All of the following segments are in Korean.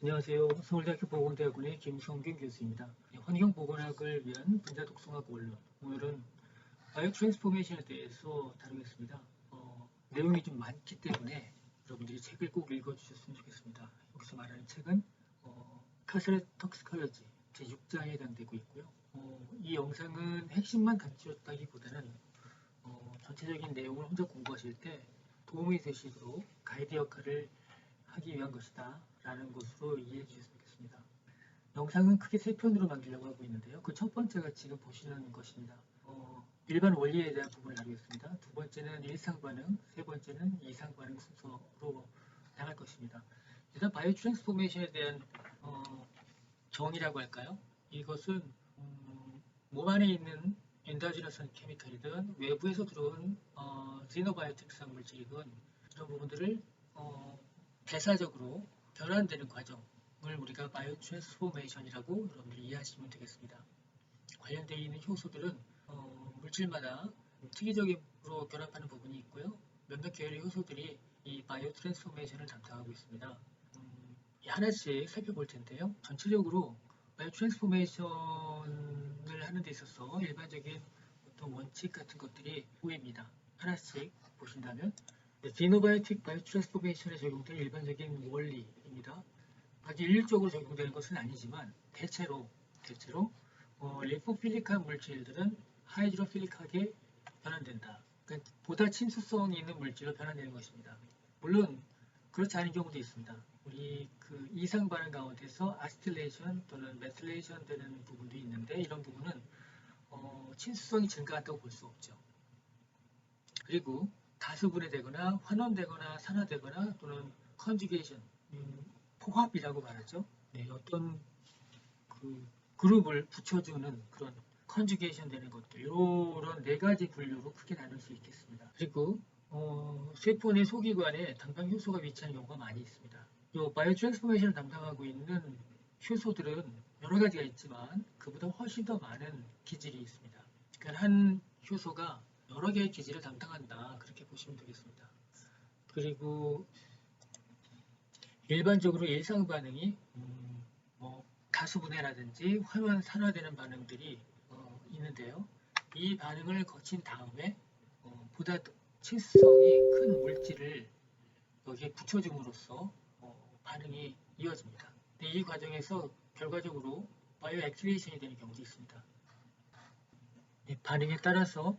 안녕하세요. 서울대학교 보건대학원의 김성균 교수입니다. 환경보건학을 위한 분자독성학 원론. 오늘은 바이오 트랜스포메이션에 대해서 다루겠습니다. 내용이 좀 많기 때문에 여러분들이 책을 꼭 읽어주셨으면 좋겠습니다. 여기서 말하는 책은 카스렛 톡시콜로지 제6장에 해당되고 있고요. 이 영상은 핵심만 감추었다기보다는 전체적인 내용을 혼자 공부하실 때 도움이 되시도록 가이드 역할을 하기 위한 것이다 라는 것으로 이해해 주셨으면 좋겠습니다. 영상은 크게 세 편으로 만들려고 하고 있는데요. 그 첫 번째가 지금 보시는 것입니다. 일반 원리에 대한 부분을 다루겠습니다. 두 번째는 일상 반응, 세 번째는 이상 반응 순서로 나갈 것입니다. 일단 바이오 트랜스포메이션에 대한 정의라고 할까요? 이것은 몸 안에 있는 엔도지너스 케미칼이든 외부에서 들어온 시노바이오틱상 물질이든 이런 부분들을 대사적으로 변환되는 과정을 우리가 바이오 트랜스포메이션이라고 여러분들이 이해하시면 되겠습니다. 관련되어 있는 효소들은 물질마다 특이적으로 결합하는 부분이 있고요. 몇몇 계열의 효소들이 이 바이오 트랜스포메이션을 담당하고 있습니다. 하나씩 살펴볼 텐데요. 전체적으로 바이오 트랜스포메이션을 하는 데 있어서 일반적인 어떤 원칙 같은 것들이 보입니다. 하나씩 보신다면 디노바이오틱 바이오 트랜스포메이션에 적용된 일반적인 원리입니다. 아주 일률적으로 적용되는 것은 아니지만 대체로 리포필릭한 물질들은 하이드로필릭하게 변환된다. 그러니까 보다 친수성이 있는 물질로 변환되는 것입니다. 물론 그렇지 않은 경우도 있습니다. 우리 그 이상 반응 가운데서 아시틸레이션 또는 메틸레이션 되는 부분도 있는데 이런 부분은 친수성이 증가한다고 볼 수 없죠. 그리고 다수분해되거나 환원되거나 산화되거나 또는 컨주게이션, 포합이라고 말하죠. 네, 어떤 그 그룹을 붙여주는 그런 컨주게이션 되는 것들, 이런 네 가지 분류로 크게 나눌 수 있겠습니다. 그리고 세포 내 소기관에 당당 효소가 위치하는 경우가 많이 있습니다. 이 바이오 트랜스포메이션을 담당하고 있는 효소들은 여러 가지가 있지만 그보다 훨씬 더 많은 기질이 있습니다. 그러니까 한 효소가 여러 개의 기질을 담당한다, 그렇게 보시면 되겠습니다. 그리고 일반적으로 일상 반응이 뭐 다수분해라든지 환원 산화되는 반응들이 있는데요. 이 반응을 거친 다음에 보다 친수성이 큰 물질을 여기에 붙여줌으로써 반응이 이어집니다. 이 과정에서 결과적으로 바이오 액티베이션이 되는 경우도 있습니다. 반응에 따라서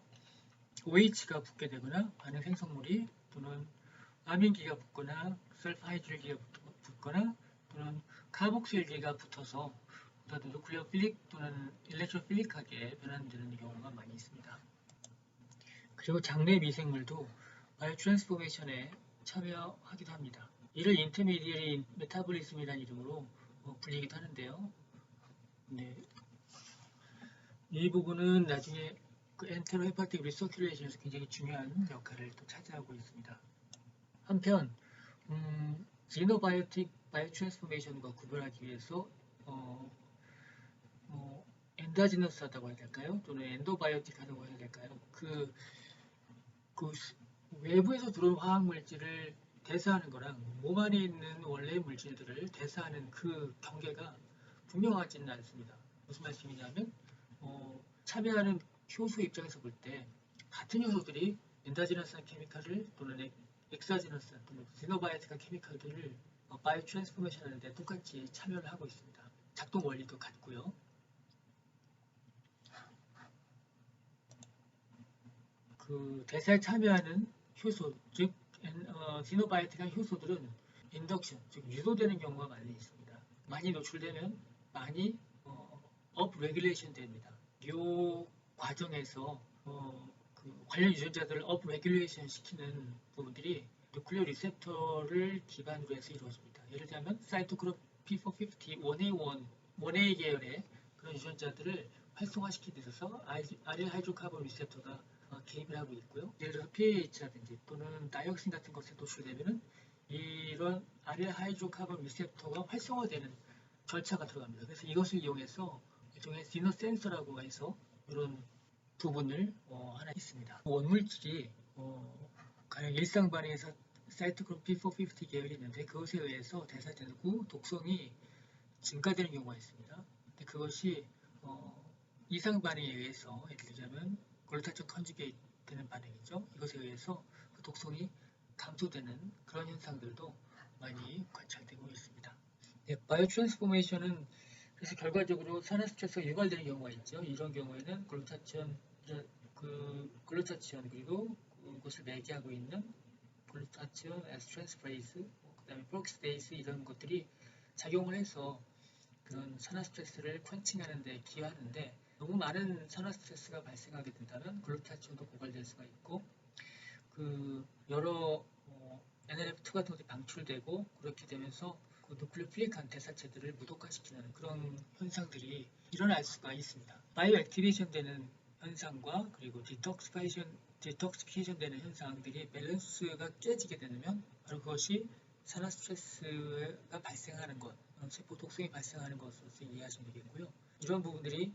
OH가 붙게 되거나 반응 생성물이 또는 아민기가 붙거나 설파이드기가 붙거나 또는 카복실기가 붙어서 보다 더 누클레오필릭 또는 일렉트로필릭하게 변환되는 경우가 많이 있습니다. 그리고 장내 미생물도 바이오 트랜스포메이션에 참여하기도 합니다. 이를 인터미디어리 메타볼리즘이라는 이름으로 불리기도 하는데요. 네. 이 부분은 나중에 그 엔테로 헤파틱 리서큘레이션에서 굉장히 중요한 역할을 또 차지하고 있습니다. 한편 지노바이오틱 바이오 트랜스포메이션과 구별하기 위해서 엔다지너스하다고 해야 될까요? 또는 엔도바이오틱하다고 해야 될까요? 그 외부에서 들어온 화학 물질을 대사하는 거랑 몸 안에 있는 원래의 물질들을 대사하는 그 경계가 분명하지는 않습니다. 무슨 말씀이냐면 참여하는 효소 입장에서 볼 때 같은 효소들이 엔다지너스한 케미칼을 또는 엑사지너스한 또는 지노바이오틱한 케미칼들을 바이오 트랜스포메이션 하는데 똑같이 참여를 하고 있습니다. 작동 원리도 같고요. 그 대사에 참여하는 효소, 즉 시노바이오틱한 효소들은 인덕션, 즉 유도되는 경우가 많이 있습니다. 많이 노출되면 많이 업 레귤레이션 됩니다. 이 과정에서 그 관련 유전자들을 업 레귤레이션 시키는 부분들이 누클레오 리셉터를 기반으로 해서 이루어집니다. 예를 들면 사이토크롭 P450, 1A 계열의 그런 유전자들을 활성화시키기 위해서 아릴 하이드로카본 리셉터가 개입을 하고 있고요. 예를 들어서 PAH라든지 또는 다이옥신 같은 것에 노출되면 이런 아릴 하이드로카본 리셉터가 활성화되는 절차가 들어갑니다. 그래서 이것을 이용해서 일종의 디너 센서라고 해서 이런 부분을 하나 있습니다. 원물질이 가령 일상 반응에서 사이토크롬 P450 계열이 있는데 그것에 의해서 대사되고 독성이 증가되는 경우가 있습니다. 근데 그것이 이상 반응에 의해서 예를 들자면 글루타치온 컨주게이트 되는 반응이죠. 이것에 의해서 그 독성이 감소되는 그런 현상들도 많이 관찰되고 있습니다. 네, 바이오 트랜스포메이션은 그래서 결과적으로 산화 스트레스가 유발되는 경우가 있죠. 이런 경우에는 글루타치온 그리고 그것을 매개하고 있는 글루타치온 에스트랜스프레이스, 그다음에 프록시데이스 이런 것들이 작용을 해서 그런 산화 스트레스를 펀칭하는 데 기여하는데 너무 많은 산화 스트레스가 발생하게 된다면 글루타치온도 고갈될 수가 있고 여러 NLF2 같은 것들이 방출되고 그렇게 되면서 그 누클레오필릭한 대사체들을 무독화시키는 그런 현상들이 일어날 수가 있습니다. 바이오 액티베이션 되는 현상과 그리고 디톡시케이션 되는 현상들이 밸런스가 깨지게 되면 바로 그것이 산화 스트레스가 발생하는 것, 세포 독성이 발생하는 것으로서 이해하시면 되겠고요. 이런 부분들이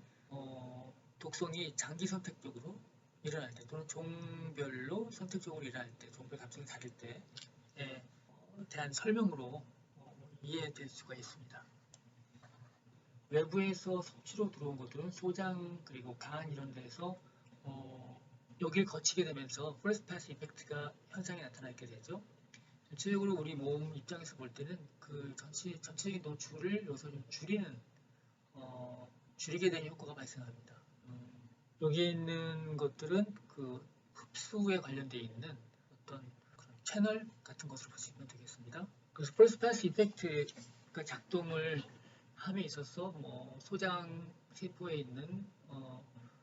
독성이 장기 선택적으로 일어날 때 또는 종별로 선택적으로 일어날 때, 종별 갑성이 다를 때에 대한 설명으로 이해될 수가 있습니다. 외부에서 섭취로 들어온 것들은 소장 그리고 간 이런 데서 여기를 거치게 되면서 퍼스트 패스 이펙트가 현상이 나타나게 되죠. 전체적으로 우리 몸 입장에서 볼 때는 그 전체적인 노출을 여기서 좀 줄이게 되는 효과가 발생합니다. 여기에 있는 것들은 그 흡수에 관련되어 있는 어떤 그런 채널 같은 것을 보시면 되겠습니다. 그래서 퍼스트 패스 이펙트가 작동을 함에 있어서 소장 세포에 있는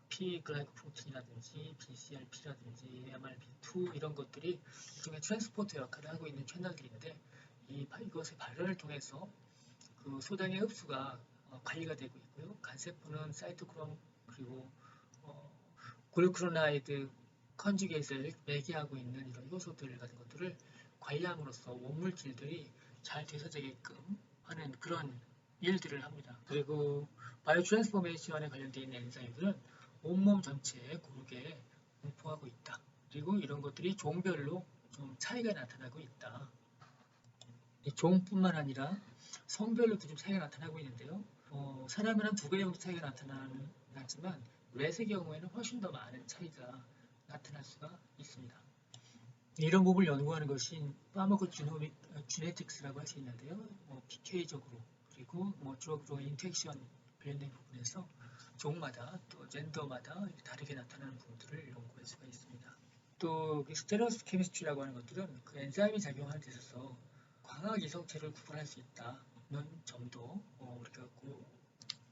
P-글라이코프로틴이라든지 BCRP라든지 MRP2 이런 것들이 일종의 트랜스포터 역할을 하고 있는 채널들인데 이것의 발현을 통해서 그 소장의 흡수가 관리가 되고 있고요. 간세포는 사이토크롬 그리고 글루크로나이드 컨주게이트를 매개하고 있는 이런 효소들 같은 것들을 관리함으로써 원물질들이 잘 되서되게끔 하는 그런 일들을 합니다. 그리고 바이오 트랜스포메이션에 관련되어 있는 엔자임들은 온몸 전체에 고르게 분포하고 있다. 그리고 이런 것들이 종별로 좀 차이가 나타나고 있다. 종뿐만 아니라 성별로도 좀 차이가 나타나고 있는데요. 사람은 한 2배 정도 차이가 나타나지만 렛의 경우에는 훨씬 더 많은 차이가 나타날 수가 있습니다. 이런 부분을 연구하는 것이 파마코지노믹 지네틱스라고 할 수 있는데요. PK적으로 그리고 드러그와 인터액션 관련된 부분에서 종마다 또 젠더마다 다르게 나타나는 부분들을 연구할 수가 있습니다. 또 스테레오스 케미스트리라고 하는 것들은 그 엔자임이 작용하는 데 있어서 광학 이성체를 구분할 수 있다는 점도 우리가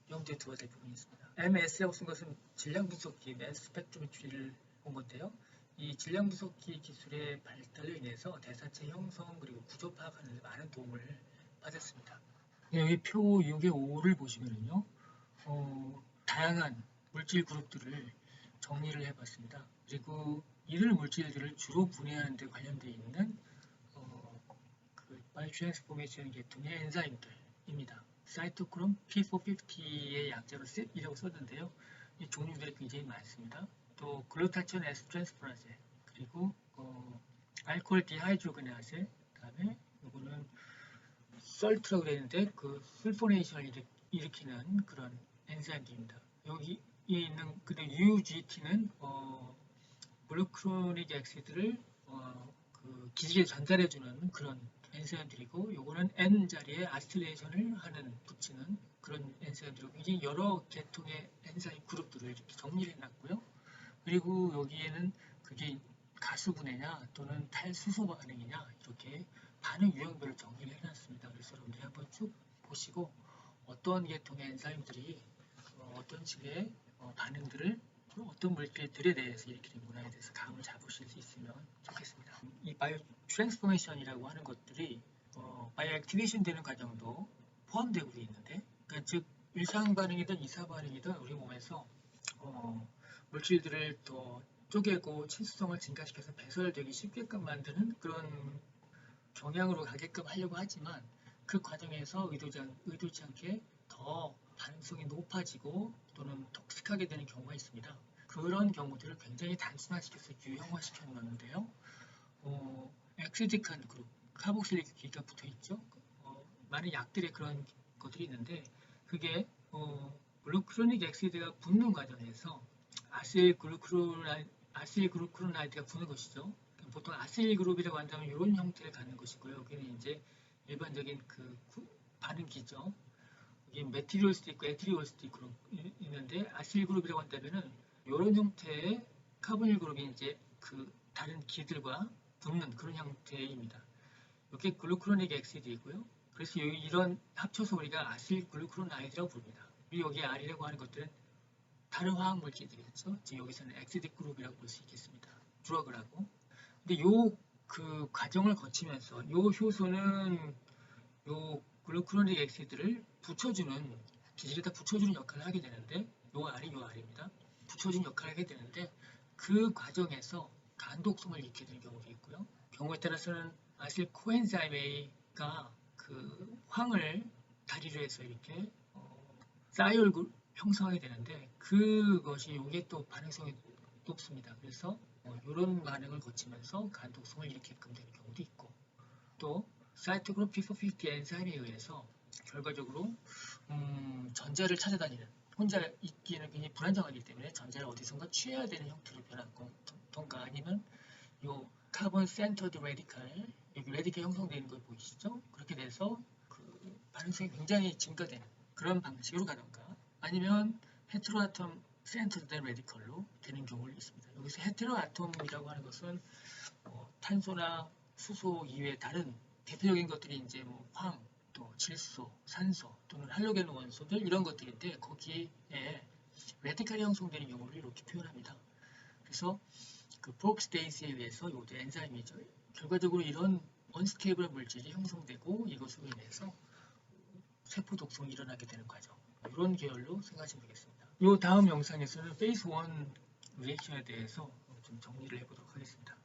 염두에 두어야 될 부분이 있습니다. MS라고 쓴 것은 질량 분석기 매스 스펙트로메트리를 본 건데요. 이 질량 분석기 기술의 발달로 인해서 대사체 형성 그리고 구조 파악하는 데 많은 도움을 받았습니다. 여기 표 6의 5를 보시면요. 다양한 물질 그룹들을 정리를 해봤습니다. 그리고 이들 물질들을 주로 분해하는 데 관련되어 있는 바이오 트랜스포메이션 계통의 엔자임들입니다. 사이토크롬 P450의 약자로 이라고 썼는데요. 이 종류들이 굉장히 많습니다. 또 글루타치온 에스트랜스퍼라제 그리고 알코올 디하이드로게나제 그다음에 이거는 설트라고 되는데 그 술포네이션을 일으키는 그런 엔자임들입니다. 여기에 있는 근데 UGT는 블루크로닉 액시드를 그 기지개에 전달해주는 그런 엔자임들이고 요거는 N 자리에 아스틸레이션을 붙이는 그런 엔자임들이고 굉장히 여러 계통의 엔자임 그룹들을 이렇게 정리를 해놨고요. 그리고 여기에는 그게 가수분해냐 또는 탈수소 반응이냐 이렇게 반응 유형별로 정리를 해놨습니다. 그래서 여러분들이 한번 쭉 보시고 어떤 계통의 엔자임들이 어떤 식의 반응들을 어떤 물질들에 대해서 일으키는구나에 대해서 감을 잡으실 수 있으면 좋겠습니다. 이 바이오 트랜스포메이션이라고 하는 것들이 바이오 액티베이션 되는 과정도 포함되고 있는데 그러니까 즉 일상 반응이든 이사 반응이든 우리 몸에서 물질들을 더 쪼개고 친수성을 증가시켜서 배설되기 쉽게끔 만드는 그런 경향으로 가게끔 하려고 하지만 그 과정에서 의도치 않게 더 반응성이 높아지고 또는 톡식하게 되는 경우가 있습니다. 그런 경우들을 굉장히 단순화시켜서 유형화시켜 놓았는데요. 엑시딕한 그룹, 카복실릭기가 붙어 있죠. 많은 약들의 그런 것들이 있는데 그게 글루크로닉 엑시드가 붙는 과정에서 아실글루크로나이드가 붙는 것이죠. 보통 아실 그룹이라고 한다면 이런 형태를 갖는 것이고요. 여기는 이제 일반적인 그 반응기죠. 이게 메티리올 수도 있고 에티리올 수도 있고 있는데 아실 그룹이라고 한다면은 이런 형태의 카보닐 그룹이 이제 그 다른 기들과 붙는 그런 형태입니다. 이게 글루크로닉 엑시드이고요. 그래서 이런 합쳐서 우리가 아실 글루크로나이드라고 부릅니다. 그리고 여기 R이라고 하는 것들은 다른 화학 물질들이겠죠. 지금 여기서는 엑시딕 그룹이라고 볼 수 있겠습니다. 드러그라고. 근데 그 과정을 거치면서 요 효소는 요 글루크로닉 엑시드를 붙여주는 기질에다 붙여주는 역할을 하게 되는데 요 R입니다. 붙여주는 역할을 하게 되는데 그 과정에서 간독성을 잃게 되는 경우도 있고요. 경우에 따라서는 아실 코엔자임 A가 그 황을 다리로 해서 이렇게 사이올 형성하게 되는데 그것이 이게 또 반응성이 높습니다. 그래서 이런 반응을 거치면서 간독성을 일으키게끔 되는 경우도 있고 또 사이토크롬 P450 엔자임에 의해서 결과적으로 전자를 찾아다니는 혼자 있기에는 굉장히 불안정하기 때문에 전자를 어디선가 취해야 되는 형태로 변하던가 아니면 요 카본 센터드 레디칼 여기 레디칼 형성되는 걸 보이시죠? 그렇게 돼서 그 반응성이 굉장히 증가되는 그런 방식으로 가던가 아니면 헤테로아톰 센터드 레디컬로 되는 경우가 있습니다. 여기서 헤테로아톰이라고 하는 것은 탄소나 수소 이외에 다른 대표적인 것들이 이제 황, 또 질소, 산소 또는 할로겐 원소들 이런 것들인데 거기에 레디칼이 형성되는 경우를 이렇게 표현합니다. 그래서 그 프록스테이스에 의해서 이것도 엔자임이죠. 결과적으로 이런 언스테이블한 물질이 형성되고 이것으로 인해서 세포 독성이 일어나게 되는 과정. 이런 계열로 생각하시면 되겠습니다. 이 다음 영상에서는 페이스 1 리액션에 대해서 좀 정리를 해보도록 하겠습니다.